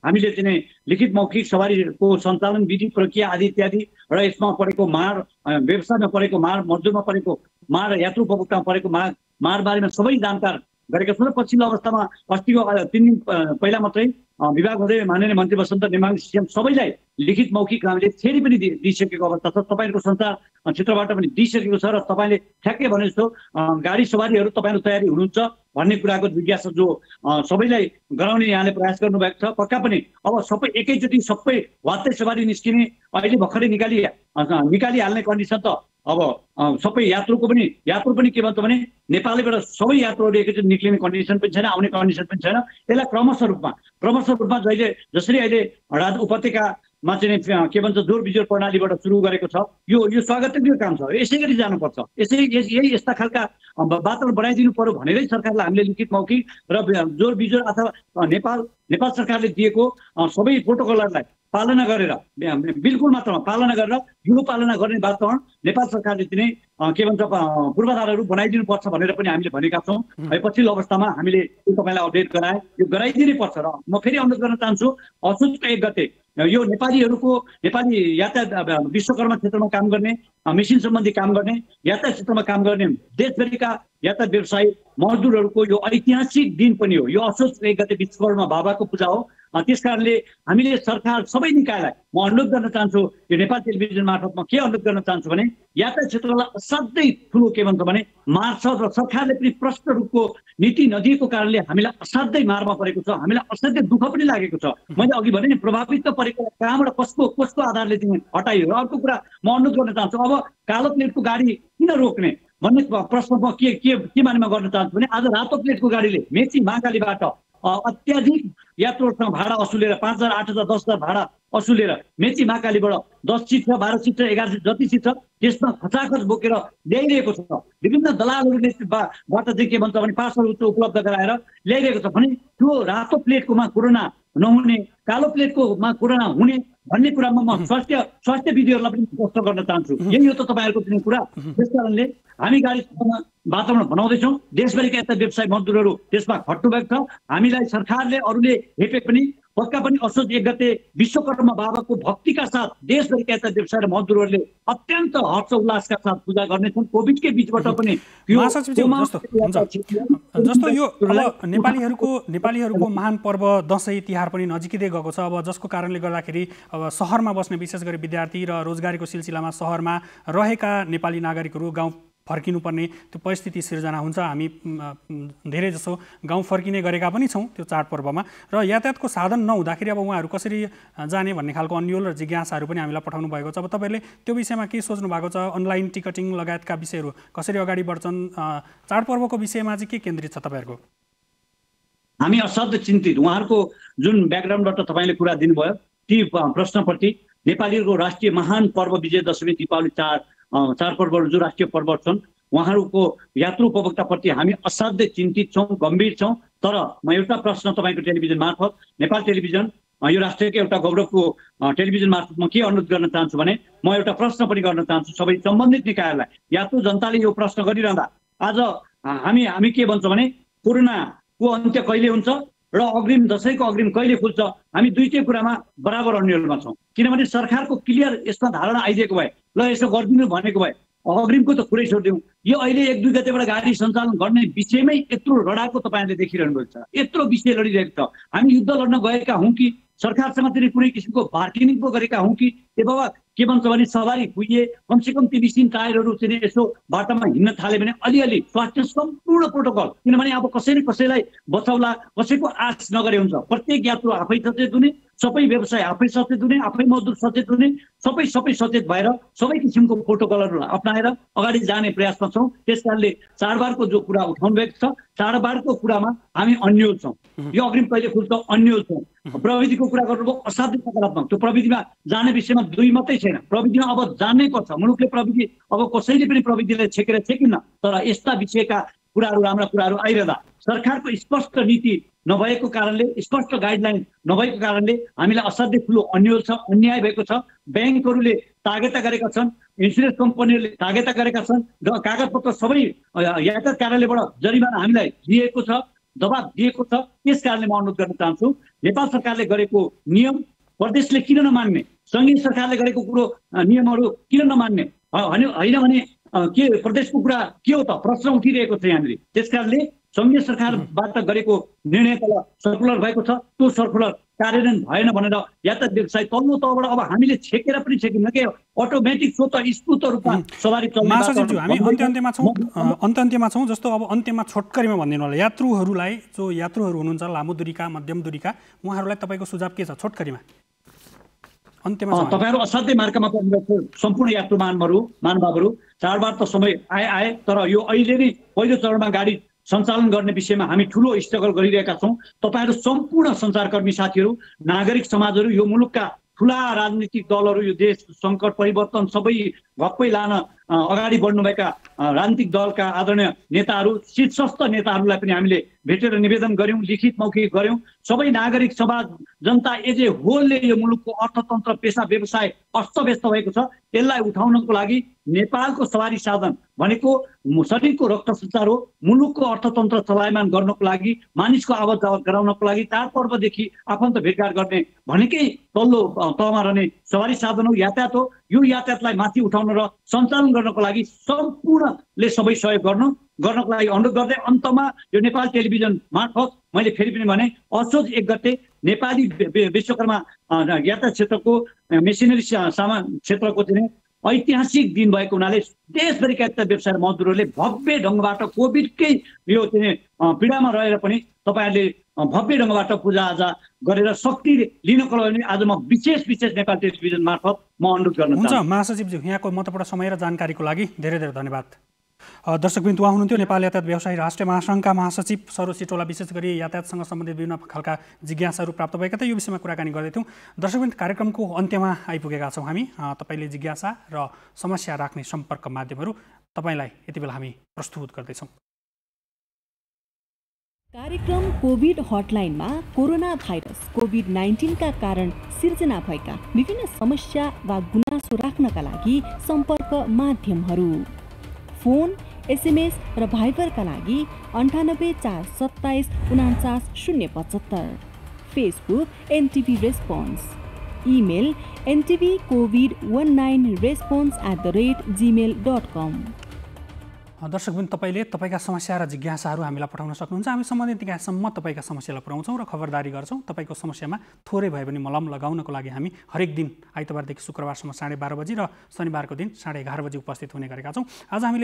हामीले चाहिँ लिखित मौखिक सवारीको सञ्चालन विधि प्रक्रिया आदि इत्यादि र यसमा परेको मार, व्यवसायमा परेको मार, मजदुरमा परेको मार, यात्रु उपभोक्तामा परेको मार बारेमा सबै जानकार गरेका छौँ। र पछिल्लो अवस्थामा अस्तिको 3 दिन पहिला मात्रै विभाग हुँदै माननीय मन्त्री वसन्त नेमाङ सिएम सबैलाई लिखित मौखिक हामीले फेरि पनि दिइसकेको अवस्था छ। तपाईँहरूको संचार क्षेत्रबाट पनि दिइसकेको छ र तपाईँले ठ्याक्कै भने जस्तो गाडी सवारीहरू तपाईँहरू तयारी हुनुहुन्छ भन्ने कुराको जिज्ञासा जो सबैलाई गराउने यहाँले प्रयास गर्नुभएको छ। पक्का पनि अब सबै एकैचोटि सबै वात्तै सवारी निस्किने अहिले भर्खरै निकालिहाल्ने कन्डिसन त अब सबै यात्रु पनि के भन्छ भने नेपालबाट सबै यात्रुहरू एकैचोटि निक्लिने कन्डिसन पनि छैन, आउने कन्डिसन पनि छैन। यसलाई क्रमशः रूपमा जसरी अहिले उपत्यकामा चाहिँ के भन्छ जोर बिजोर प्रणालीबाट सुरु गरेको छ, यो स्वागतयोग्य काम छ। यसै गरी जानुपर्छ। यस्ता खालका वातावरण बनाइदिनु पर्यो भनेरै सरकारलाई हामीले लिखित मौखिक र जोर बिजोर अथवा नेपाल सरकारले दिएको सबै प्रोटोकलहरूलाई पालना गरेर बिल्कुल मात्रामा पालना गरेर यो पालना गर्ने वातावरण नेपाल सरकारले चाहिँ के भन्छ पूर्वाधारहरू बनाइदिनु पर्छ भनेर पनि हामीले भनेका छौँ। पछिल्लो अवस्थामा हामीले तपाईँलाई अपडेट गराए, यो गराइदिनै पर्छ। र म फेरि अनुरोध गर्न चाहन्छु, असोजको 1 गते यो नेपाली यातायात विश्वकर्मा क्षेत्रमा काम गर्ने, मेसिन सम्बन्धी काम गर्ने, यातायात क्षेत्रमा काम गर्ने देशभरिका यातायात व्यवसायी मजदुरहरूको यो ऐतिहासिक दिन पनि हो। यो असोज 1 गते विश्वकर्मा बाबाको पूजा हो। त्यसकारणले हामीले सरकार सबै निकायलाई म अनुरोध गर्न चाहन्छु, यो नेपाल टेलिभिजन मार्फत म के अनुरोध गर्न चाहन्छु भने यातायात क्षेत्रलाई असाध्यै ठुलो के भन्छ भने मार छ र सरकारले पनि प्रष्ट रूपको नीति नदिएको कारणले हामीलाई असाध्यै मारमा परेको छ, हामीलाई असाध्यै दुःख पनि लागेको छ। मैले अघि भने नि प्रभावित परेको कहाँबाट कसको आधारले चाहिँ हटाइयो। र अर्को कुरा म अनुरोध गर्न चाहन्छु, अब कालो प्लेटको गाडी किन रोक्ने भन्ने प्रश्न म के बारेमा गर्न चाहन्छु भने आज रातो प्लेटको गाडीले मेची महाकालीबाट अत्याधिक यात्रुहरूसँग भाडा असुलेर 5,000, 8,000, 10,000 भाडा असुलेर मेची महाकालीबाट 10 सिट छ, 12 सिट छ, 11 सिट जति सिट छ त्यसमा खचाखच बोकेर ल्याइरहेको छ। विभिन्न दलालहरूले बाट चाहिँ के भन्छ भने पासहरू उपलब्ध गराएर ल्याइरहेको छ भने त्यो रातो प्लेटकोमा कोरोना नहुने, कालो प्लेटकोमा कोरोना हुने भन्ने कुरामा म स्वास्थ्य विधिहरूलाई पनि स्पष्ट गर्न चाहन्छु। यही हो त तपाईँहरूको पनि कुरा। त्यसकारणले हामी गाडी वातावरण बनाउँदैछौँ। देशभरिका यता व्यवसाय मजदुरहरू त्यसमा खट्नुभएको छ। हामीलाई सरकारले अरूले हेपे पनि पक्का पनि असोज 1 गते विश्वकर्मा बाबाको भक्तिका साथ देशभरिका यता व्यवसाय र मजदुरहरूले अत्यन्त हर्ष उल्लासका साथ पूजा गर्नेछन्। कोभिडकै बिचबाट पनि जस्तो यो अब नेपालीहरूको महान पर्व दसैँ तिहार पनि नजिकै गएको छ। अब जसको कारणले गर्दाखेरि अब सहरमा बस्ने विशेष गरी विद्यार्थी र रोजगारीको सिलसिलामा सहरमा रहेका नेपाली नागरिकहरू गाउँ फर्किनुपर्ने त्यो परिस्थिति सिर्जना हुन्छ। हामी धेरै जसो गाउँ फर्किने गरेका पनि छौँ त्यो चाडपर्वमा। र यातायातको साधन नहुँदाखेरि अब उहाँहरू कसरी जाने भन्ने खालको अन्यल र जिज्ञासाहरू पनि हामीलाई पठाउनु भएको छ। अब तपाईँहरूले त्यो विषयमा के सोच्नु भएको छ? अनलाइन टिकटिङ लगायतका विषयहरू कसरी अगाडि बढ्छन्? चाडपर्वको विषयमा चाहिँ के केन्द्रित छ तपाईँहरूको? हामी असाध्यै चिन्तित। उहाँहरूको जुन ब्याकग्राउन्डबाट तपाईँले कुरा दिनुभयो ती प्रश्नप्रति नेपालीहरूको राष्ट्रिय महान पर्व विजयदशमी, दीपावली चाडपर्वहरू जो राष्ट्रिय पर्व छन् उहाँहरूको यात्रु उपभोक्ताप्रति हामी असाध्यै चिन्तित छौँ, गम्भीर छौँ। तर म एउटा प्रश्न तपाईँको टेलिभिजन मार्फत, नेपाल टेलिभिजन यो राष्ट्रको एउटा गौरवको टेलिभिजन मार्फत म के अनुरोध गर्न चाहन्छु भने म एउटा प्रश्न पनि गर्न चाहन्छु सबै सम्बन्धित निकायहरूलाई। यात्रु जनताले यो प्रश्न गरिरहँदा आज हामी के भन्छौँ भने कोरोनाको अन्त्य कहिले हुन्छ र दसैँको अग्रिम कहिले खुल्छ? हामी दुईटै कुरामा बराबर अन्यलमा छौँ। किनभने सरकारको क्लियर यसमा धारणा आइदिएको भए ल यसो गरिदिनु भनेको भए अग्रिमको त कुरै छोडिदिउँ। यो अहिले 1-2 गतेबाट गाडी सञ्चालन गर्ने विषयमै यत्रो लडाको तपाईँहरूले देखिरहनु भएको छ, यत्रो विषय लडिरहेको छ। हामी युद्ध लड्न गएका हौँ कि सरकारसँग चाहिँ कुनै किसिमको बार्गेनिङ पो गरेका हौँ कि ए बाबा के भन्छ भने सवारी पुगे कमसेकम ती मिसिन टायरहरू चाहिँ यसो बाटोमा हिँड्न थाल्यो भने अलिअलि स्वास्थ्य सम्पूर्ण प्रोटोकल, किनभने अब कसैले कसैलाई बचाउला कसैको आश नगरे हुन्छ। प्रत्येक यात्रु आफै सचेत हुने, सबै व्यवसाय आफै सचेत हुने, आफै मजदुर सचेत हुने, सबै सचेत भएर सबै किसिमको प्रोटोकलहरू अप्नाएर अगाडि जाने प्रयासमा छौँ। त्यसकारणले चाडबाडको जो कुरा उठाउनु भएको छ चाडबाडको कुरामा हामी अन्यल छौँ। यो अग्रिम कहिले खुल्छ अन्यल छौँ। प्रविधिको कुरा गर्नुभयो असाध्यै सकारात्मक। त्यो प्रविधिमा जाने विषयमा दुई मात्रै छैन, प्रविधिमा अब जानै पर्छ। मुलुकले प्रविधि अब कसैले पनि प्रविधिलाई छेकिन्न। तर यस्ता विषयका कुराहरू राम्रा कुराहरू आइरहँदा सरकारको स्पष्ट नीति नभएको कारणले, स्पष्ट गाइडलाइन नभएको कारणले हामीलाई असाध्यै ठुलो अन्यल छ, अन्याय भएको छ। ब्याङ्कहरूले तागेता गरेका छन्, इन्सुरेन्स कम्पनीहरूले तागेता गरेका छन्, कागजपत्र सबै यातायात कार्यालयबाट जरिमाना हामीलाई दिएको छ। दबाब दिएको छ। त्यस कारणले म अनुरोध गर्न चाहन्छु, नेपाल सरकारले गरेको नियम प्रदेशले किन नमान्ने, सङ्घीय सरकारले गरेको कुरो नियमहरू किन नमान्ने, होइन भने के प्रदेशको कुरा के हो त प्रश्न उठिरहेको छ यहाँनिर। त्यस कारणले सङ्घीय सरकारबाट गरेको निर्णय तल सर्कुलर भएको छ, त्यो सर्कुलर कार्यान्वयन भएन भनेर यातायात व्यवसाय तल्लो तहबाट अब हामीले छेकेर पनि छेकिन्न के अटोमेटिक स्वतस्फूर्त रूपमा सवारी चल्ने। महासचिवज्यू, हामी अन्त्यमा छौँ। जस्तो अब अन्त्यमा छोटकरीमा भनिदिनु होला, यात्रुहरूलाई जो यात्रुहरू हुनुहुन्छ लामो दूरीका मध्यम दूरीका, उहाँहरूलाई तपाईँको सुझाव के छ छोटकरीमा? तपाईँहरू असाध्यै मार्गमा पर्नुभएको सम्पूर्ण यात्रु महानुभावहरू, चाडबाड त समय आए तर यो अहिले नै पहिलो चरणमा गाडी सञ्चालन गर्ने विषयमा हामी ठुलो स्ट्रगल गरिरहेका छौँ। तपाईँहरू सम्पूर्ण सञ्चारकर्मी साथीहरू, नागरिक समाजहरू, यो मुलुकका ठुला राजनीतिक दलहरू, यो देश सङ्कट परिवर्तन सबै भक्कै लान अगाडि बढ्नुभएका राजनीतिक दलका आदरणीय नेताहरू, शीर्षस्थ नेताहरूलाई पनि हामीले भेटेर निवेदन गऱ्यौँ, लिखित मौखिक गऱ्यौँ। सबै नागरिक समाज जनता एज ए होलले यो मुलुकको अर्थतन्त्र पेसा व्यवसाय अस्तव्यस्त भएको छ, यसलाई उठाउनको लागि नेपालको सवारी साधन भनेको शरीरको रक्त सञ्चार हो। मुलुकको अर्थतन्त्र चलायमान गर्नको लागि, मानिसको आवत जावत गराउनको लागि, चाडपर्वदेखि आफन्त भेटघाट गर्ने भनेकै तल्लो तहमा रहने सवारी साधन हो, यातायात हो। यो यातायातलाई माथि उठाउन र सञ्चालन गर्नको लागि सम्पूर्णले सबै सहयोग गर्नको लागि अनुरोध गर्दै अन्तमा यो नेपाल टेलिभिजन मार्फत मैले फेरि पनि भने असोज 1 गते नेपाली विश्वकर्मा यातायात क्षेत्रको मेसिनरी सामान क्षेत्रको चाहिँ ऐतिहासिक दिन भएको हुनाले देशभरिका यातायात व्यवसाय मजदुरहरूले भव्य ढङ्गबाट कोभिडकै यो चाहिँ पीडामा रहेर पनि तपाईँहरूले भव्य ढङ्गबाट पूजाआजा गरेर शक्ति लिनको लागि आज म विशेष नेपाल टेलिभिजन मार्फत म अनुरोध गर्न चाहन्छु। हुन्छ महासचिवज्यू, यहाँको महत्त्वपूर्ण समय र जानकारीको लागि धेरै धेरै धन्यवाद। दर्शकवृन्द, उहाँ हुनुहुन्थ्यो नेपाल यातायात व्यवसायी राष्ट्रिय महासङ्घका महासचिव सरोज सिटोला। विशेष गरी यातायातसँग सम्बन्धित विभिन्न खालका जिज्ञासाहरू प्राप्त भएका थिए, यो विषयमा कुराकानी गर्दैथ्यौँ। दर्शकवृन्द, कार्यक्रमको अन्त्यमा आइपुगेका छौँ हामी। तपाईँले जिज्ञासा र समस्या राख्ने सम्पर्क माध्यमहरू तपाईँलाई यति बेला हामी प्रस्तुत गर्दैछौँ। कार्यक्रम कोभिड हटलाइनमा कोरोना भाइरस कोभिड-19 का कारण सिर्जना भएका विभिन्न समस्या वा गुनासो राख्नका लागि सम्पर्क माध्यमहरू: फोन, एसएमएस र भाइबरका लागि 98 427 49 075, Facebook NTV response, email ntvcovid19response@gmail.com। दर्शकवृन्द, तपाईँले तपाईँका समस्या र जिज्ञासाहरू हामीलाई पठाउन सक्नुहुन्छ। हामी सम्बन्धित निकायसम्म तपाईँका समस्यालाई पुर्याउँछौँ र खबरदारी गर्छौँ। तपाईँको समस्यामा थोरै भए पनि मलम लगाउनको लागि हामी हरेक दिन आइतबारदेखि शुक्रबारसम्म 12:30 बजी र शनिबारको दिन 11:30 बजी उपस्थित हुने गरेका छौँ। आज हामीले